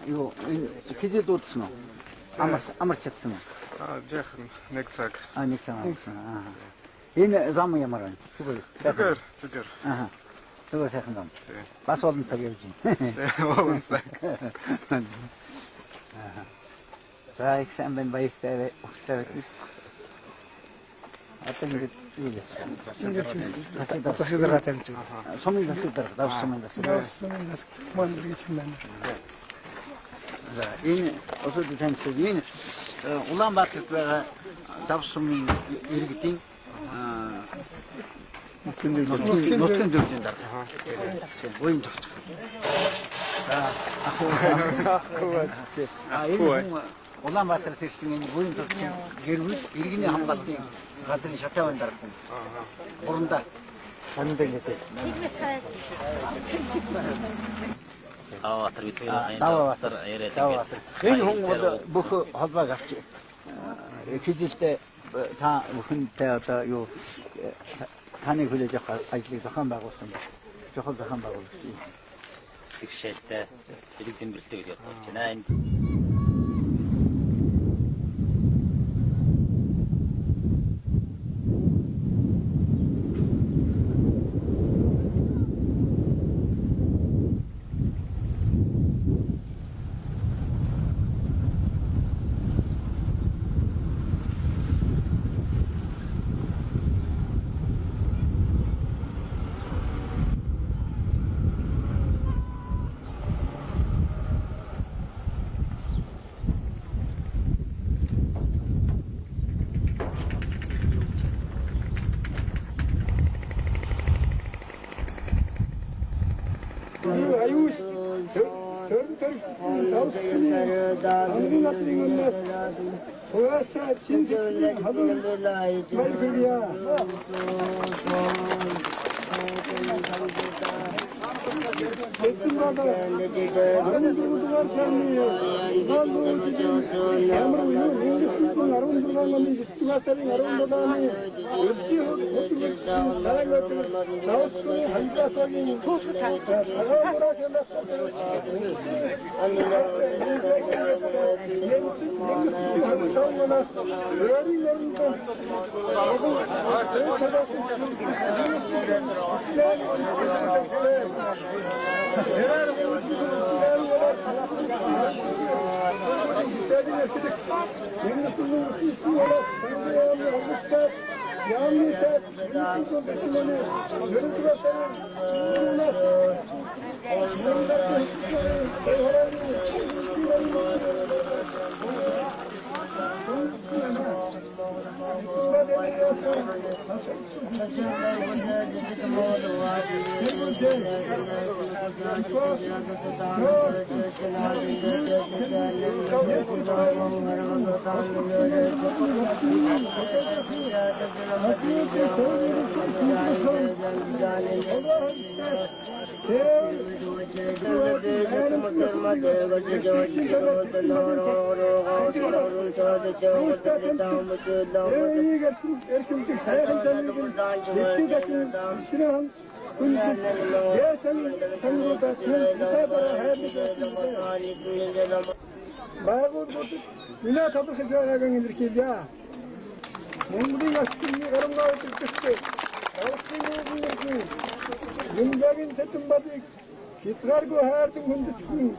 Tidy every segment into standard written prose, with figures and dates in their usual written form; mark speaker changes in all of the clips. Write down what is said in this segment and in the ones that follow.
Speaker 1: 이거 기재도 없으노? 아마르쳤으노?
Speaker 2: Жаахан нэг цаг.
Speaker 1: Нэг цаг амарсан. Энэ зам ямаран?
Speaker 2: Зүгээр.
Speaker 1: Аа. Зүгээр сайхан зам. Бас олон цаг явж байна.
Speaker 2: Олон цаг.
Speaker 1: За их сайн байна баяртай ухтаа. Одоо ингэ юу вэ? Засаг зэрэг тавьж байгаа. Сумын засаг зэрэг давсан юм. Мөн гэж байна. За энэ осод тэнцэг энэ Улаанбаатарт байгаа давсумын иргэдийн нутгийн дэвжин дараа. Буян тогтох. Энэ Улаанбаатарт ирсэн энэ буян тогтох гэрвэл иргэний хамгаалтын газрын шатааван дарах юм. Урандаа ханддаг гэдэг. Энэ хүн бүх холбоог авч хэзэлтэй та бүхэнтэй одоо юу таны хүлээж авах ажлыг зохион байгуулсан байна. Жохол зохион байгуулсан.
Speaker 3: Тэгшээлтэй иргэдийн бэлтгэл гэж бодож байна. Энд
Speaker 4: erkimlik sayın Mina tapır kızlarına gelirken ya. Mumri yaşkınlığı karımla oturtuştu. Ağustos'un gelirken. Yumdagın setim badık. Kitgargo hayatın hundutun.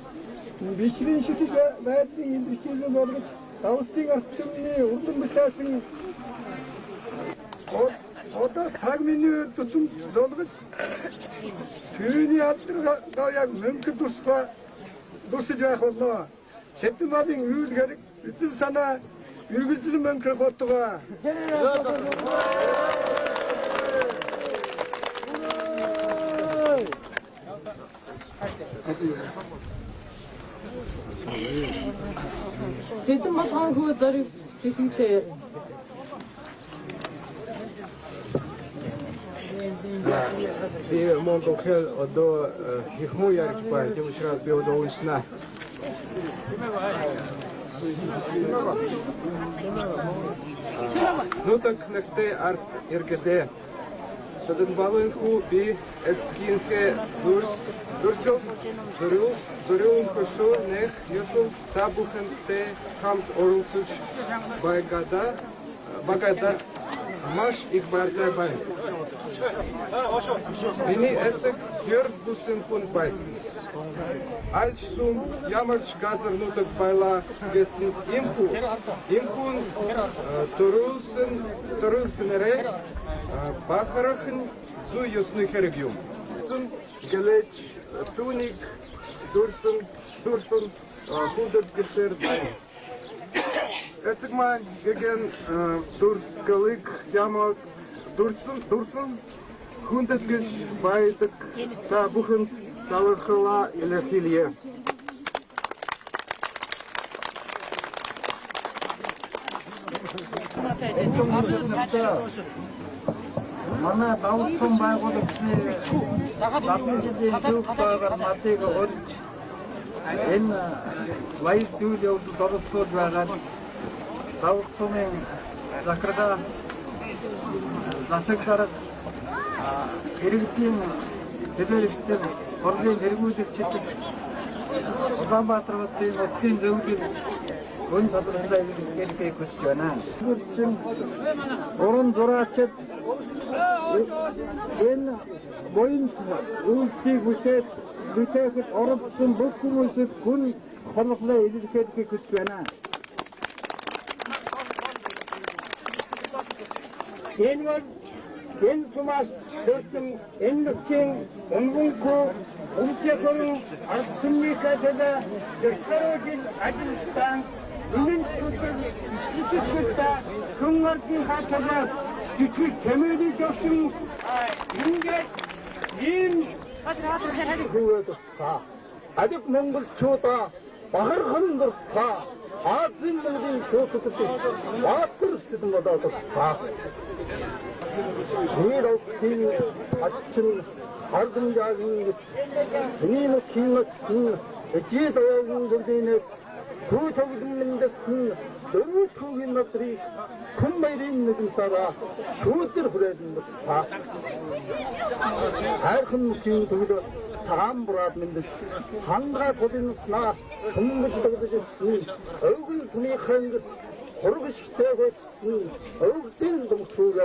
Speaker 4: Beşirin şutu bayatın gelirken olmuş. Ağustos'un aktımını urdun bıçasın. Oda цагмины tutun dolgıç. Tüyünü attırgayak mümkün dursucak oldu. Settimadın üyül gerek. Bütün sana ülgüsünü mümkün korktuğa.
Speaker 5: Settimad хангуу дарыг тэсэнтэй
Speaker 6: И Монтохел до Хихму Яричпай, тем еще раз бил до Усна. Ну так нахте арт иргеде. Садан балынку би эцкинке Зорюн кошу нех юсул табухенте хамт орулсуч багада маш игбарда бай. Beni etsek gör dusun fun bais. Alçsum yamarç gazır nutuk bayla gesin imkun torulsun ere bakarakın zu yusnu heregyum. Sun geleç tunik dursun hudat geser bay. Etsek man gegen durskalık yamak dursun Hundertjes bijtek tabuchen talagala elefilie.
Speaker 1: Mana Davutson байгуулагчны 70 жилийн түүх байгаар матыг өрж энэ баяр зүйл явуулалд оролцоод байгаа Давутсонын захиргаа засаг дарга иргэдийн төлөөлөгчдийн борлын хэрэгүүлэгчид Улаанбаатар хотын нутгийн зөвлөлийн гүн тодорхойлолтой илэрхийлэхийг хүсэж байна. Уран зураачид энэ буян үйлсийг бүтээхэд оролцсон бүх хүмүүсд гүн хонхлоо илэрхийлэхийг хүсэж байна. Энэ сумаас төрсөн энэ нутгийн өнгөнхөө өмчөөр артмикасада зөвхөн ажилласан энэ төсөлд хөнгөрдийн хатгаа жижиг тэмээний зөвсөн ингээд ийм хатгаад 아직 몽골초다 바가르한더스타 아진몽진 쇼트도 와트르스든 거다더스타 이렇게 아침 밝은자기 주님의 기억은 지도하는 것들이 그 적은 것은 너무 크게 것들이 큰 말이 있는 사라 쇼트를 부려는 것이다. 밝은 기운도 참 보라는데 한가 도전스나 전무시적으로 줬으니 얼굴 숨이 큰 고르고 싶다고 했으니 얼굴 동수가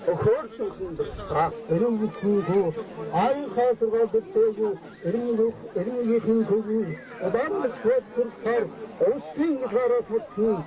Speaker 1: 거르던 흔들사 이런 게 주고 아이 가서가 그때고 이런 게 흔들고 그다음에 스포츠를 오신 살아서 친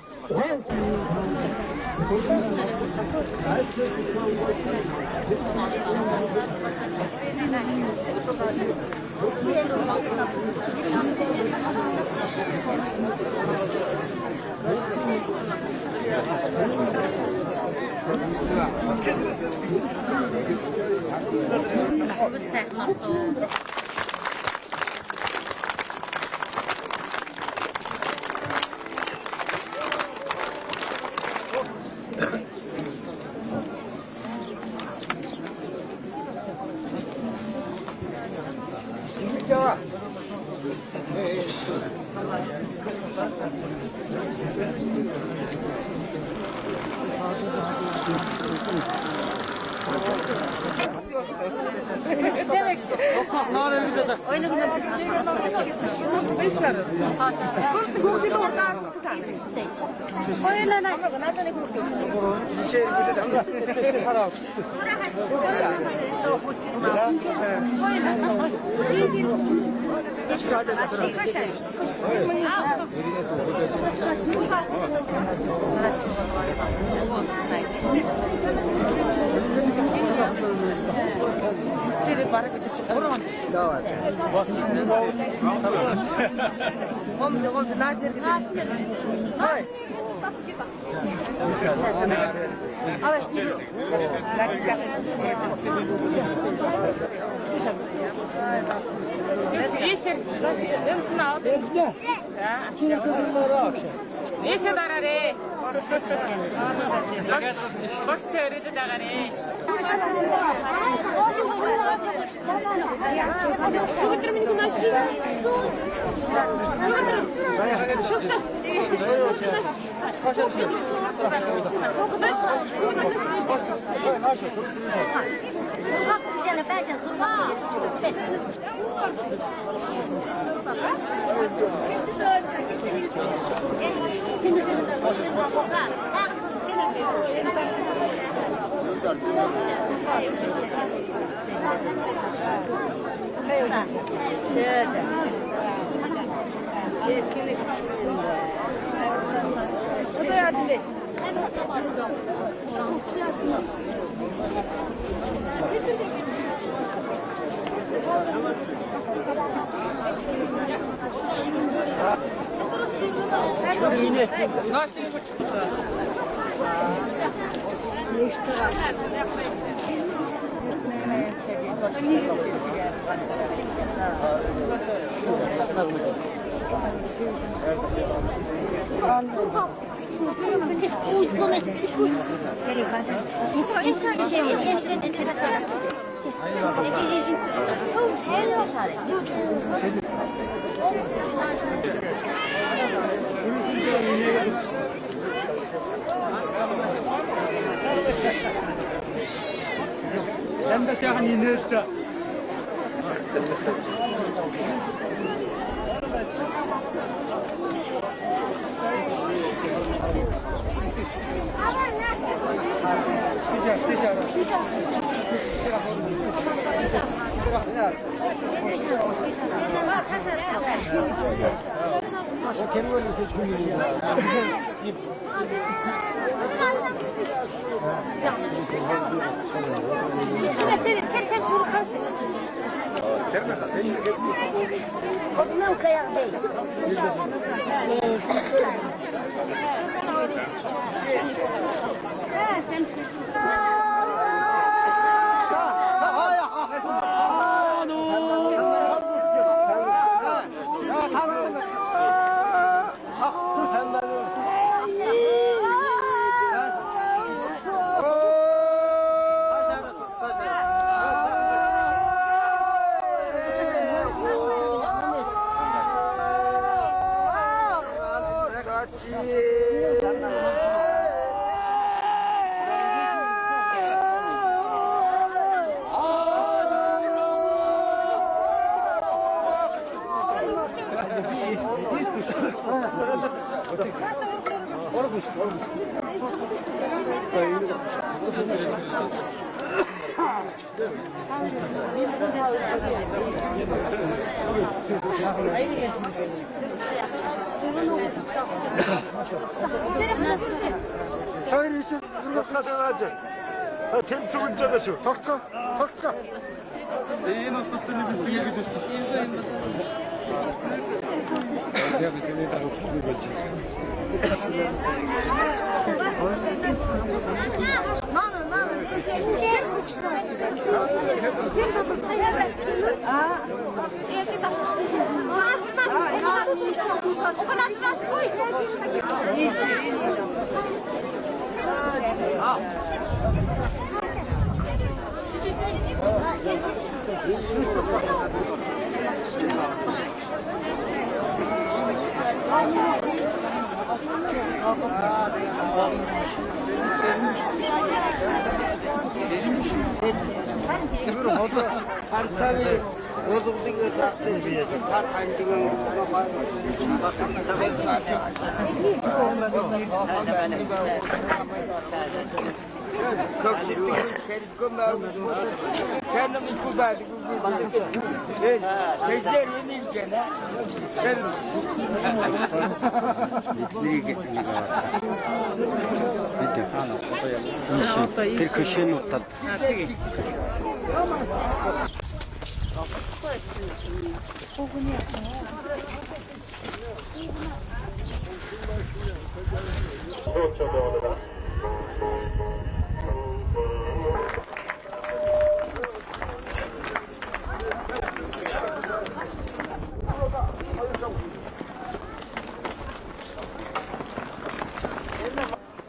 Speaker 1: Bir köşeye noktadı.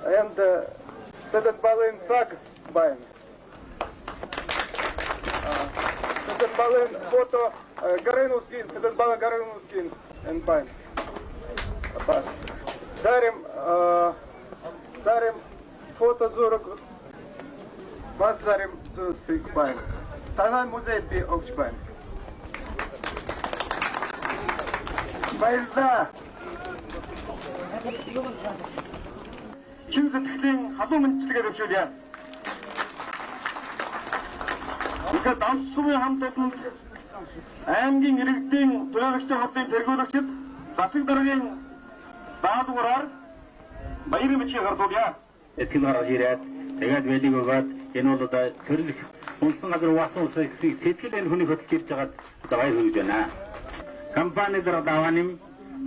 Speaker 2: And Sedat Balin Fag Bain. Sedat Balin Foto Garinuskin, Sedat Balin Garinuskin and Bain. Дарим фото зурок вас дарим сик Bain. Танай музей би огч Bain. Баярлалаа. Чин сэтгэлийн халуун мэндчилгээ төвшүүлье. Ингээд Давс сумын хамт олонд аймгийн иргэдийн туяагчдын хамтын тэргүүлэгчид засаг даргын даадгаараар баярын бичгийг гардуулъя.
Speaker 3: Этгэл гаргаж ирээд тэгээд вэлиг өгөөд энэ бол одоо төрөлх унсан газар угаасан усыг сэтгэл энэ хүний хөтлж ирж байгаад одоо баяр хүргэж байна. Компани дээр давааним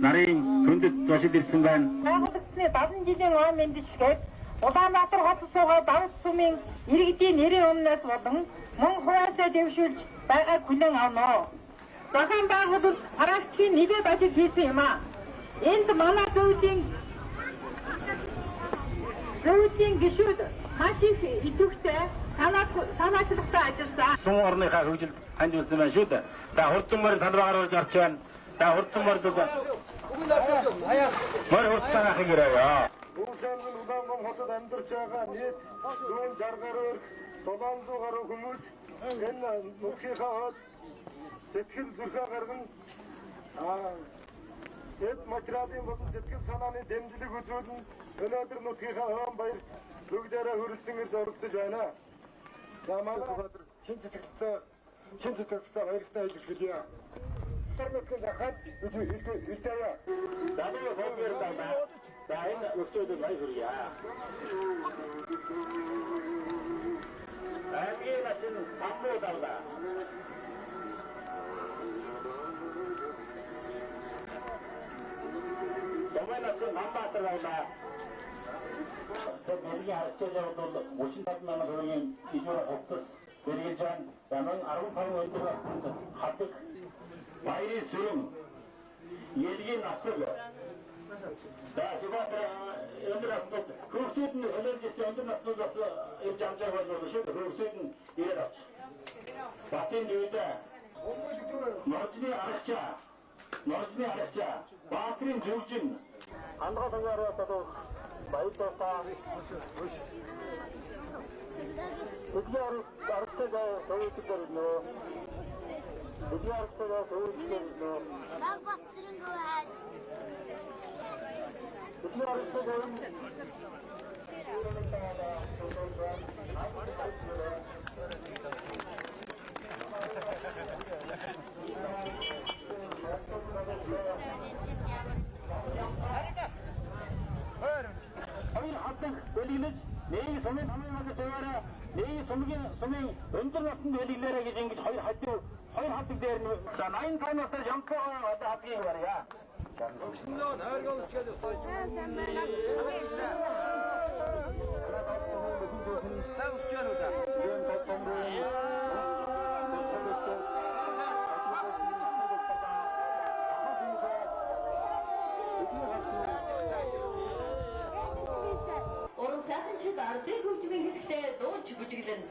Speaker 3: нарын хүндэт зочид ирсэн байна.
Speaker 7: Байгуулагдсны 70 жилийн ой мэндчилгээд Улаанбаатар хот суугаа Давс сумын иргэдийн нэрийн өмнөөс болон мөн хуваасаа дэвшүүлж байгааг хүлээн авна. Зохион байгуулалт парагчийн нэгэд ажил хийсэн юм а. Энд манай зөвлөлийн гишүүд маш их идэвхтэй санаачлагтай ажилласан.
Speaker 3: Сум орныхаа хөгжилд ханд үлсэн байна шүү дээ. За хурдан морь талбайгаар орж гарч байна. За хурдан морь хурдан ахыг ирээё.
Speaker 2: Уушаангын Улаангом хотод амьдарч байгаа нийт 160 гаруй 700 гаруй хүмүүс энэ нутгийнхаа хот сэтгэл зүрхээ гарган эд материалын болон сэтгэл санааны дэмжлэг үзүүлэн өнөөдөр нутгийнхаа хоон баярт бүгдээрээ хүрэлцэн ирж оролцож байна. За манай Баатар чин сэтгэлтэй баяртай хэлэлцүүлье. Сармэтгэн захад хэлтэйе.
Speaker 3: Дадаа хөвгөр даа. За энэ өчигдөр баяр хүргье. Аймгийн начин самбуу давлаа. Somay naчин Намбаатар давлаа. Тэргийн харьцаажаад бол 35 мянган төгрөгийн ижүүр хувцас бэргэж байна. Ямар 15 өндөр хатаг баярын сүрэн ялгийн насраг. За Баатар өндөр насны хөрсөд нь хөлөжсөн өндөр наснуудаас ирж амжаа болно шүү. Хөрсөд нь ирээд авч. Батын дүйдэ Ножны арчаа Баатрын зөвжин хандгаа санаараа одоо баярлалаа. Өглөө арчаа төвчдөр нөө. Өглөө арчаа төвчдөр нөө. Багбатрын гоо. Өглөө арчаа Welilж нэг сумын хамгаалалт тавиараа нэг сумын өндөр насны welilээрээ гэж ингэж хоёр хатаг дээр нь 85 настай ямпоо одоо хатгийг барья.
Speaker 8: Орон сайхан чид ардыг хөгжмийн хэсэгтээ дууч бүжиглэн.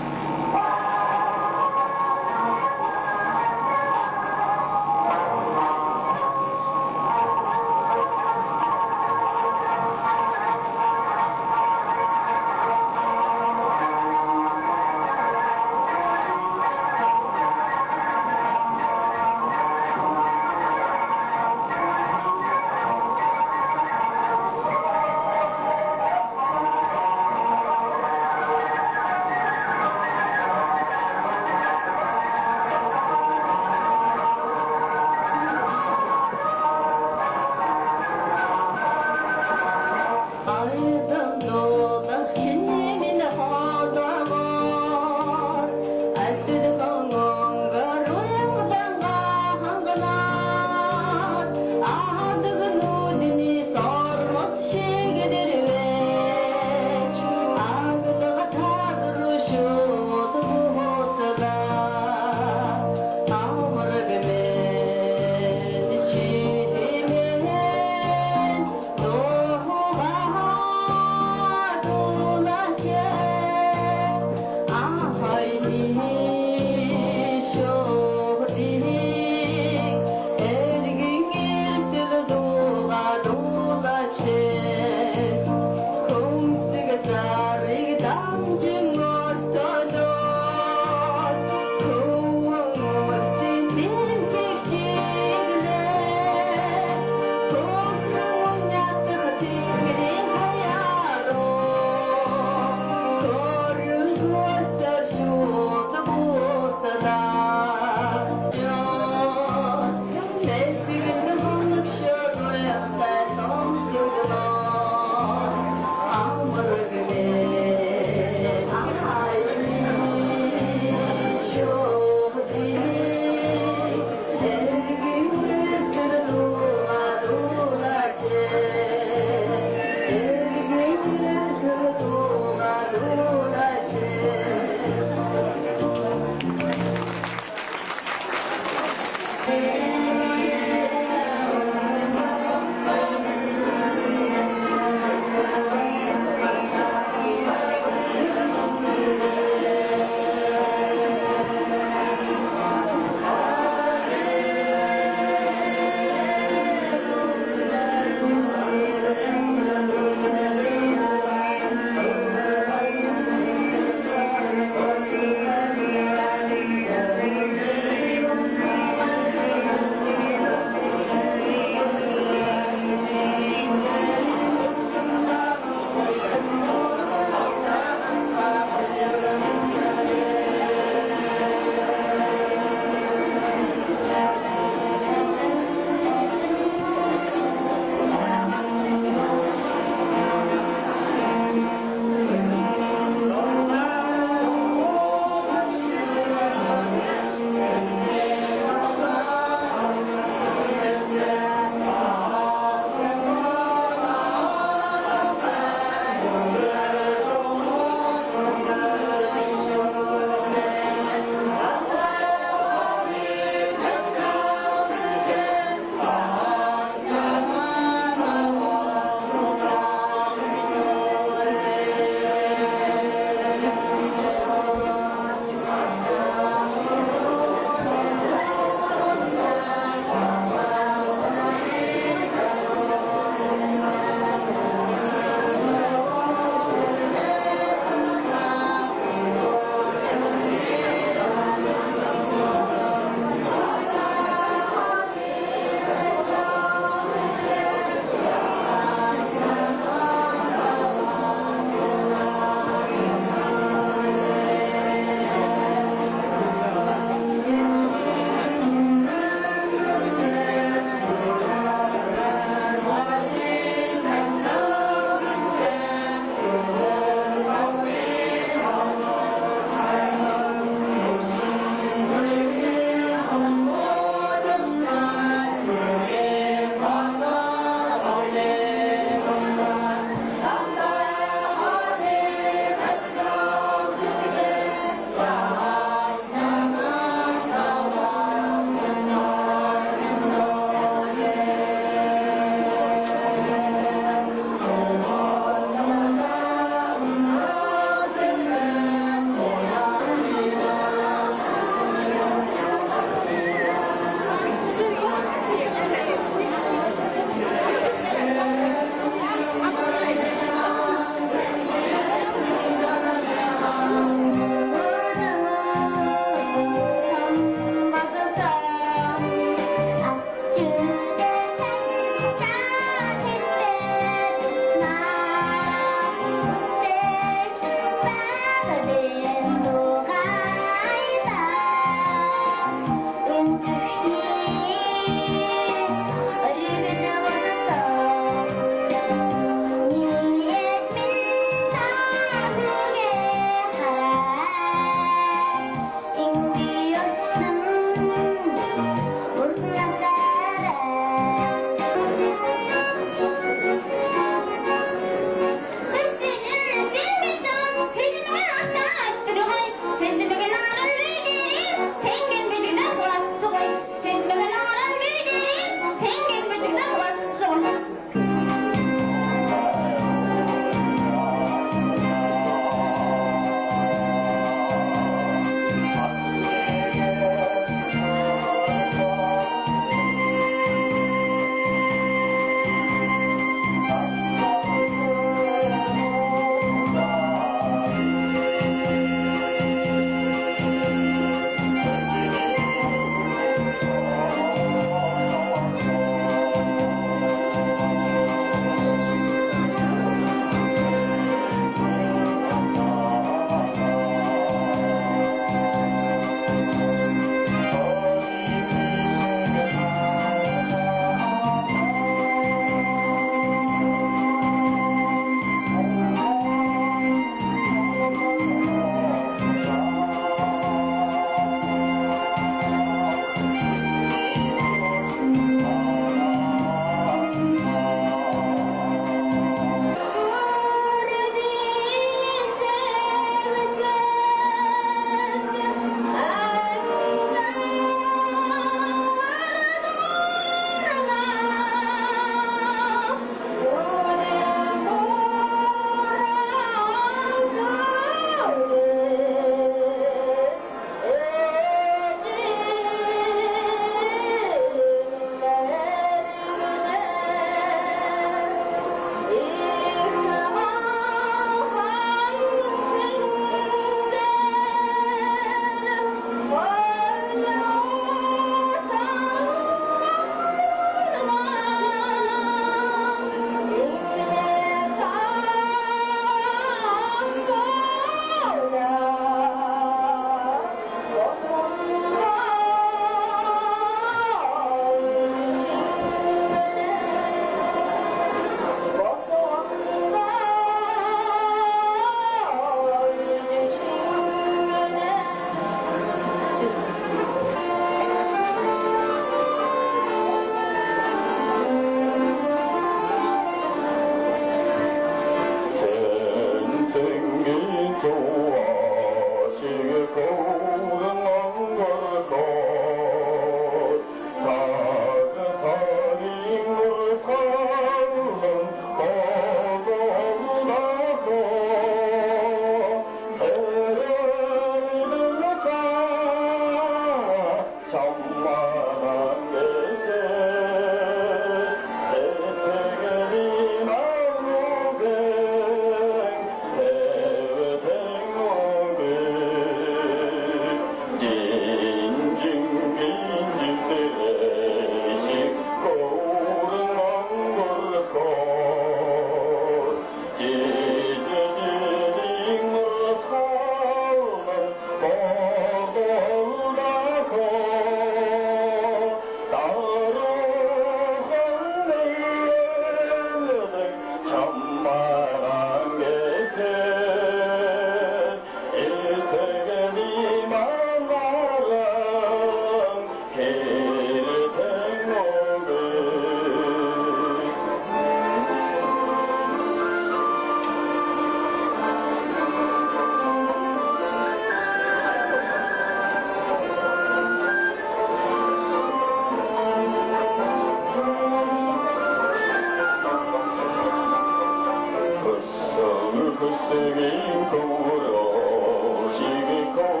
Speaker 3: Seguir con oro, sigue con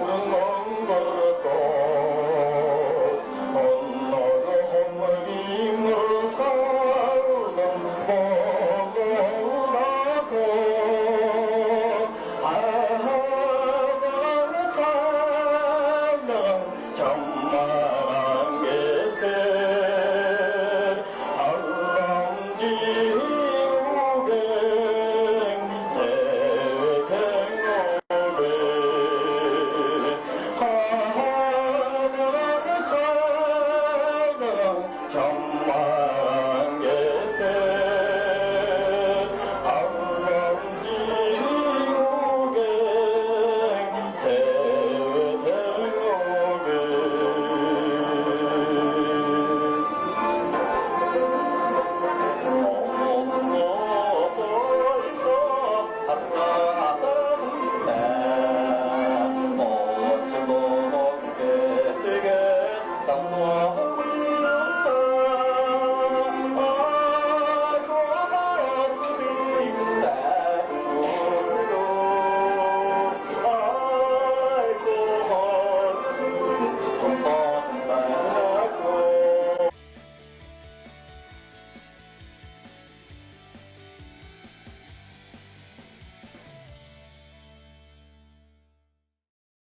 Speaker 3: un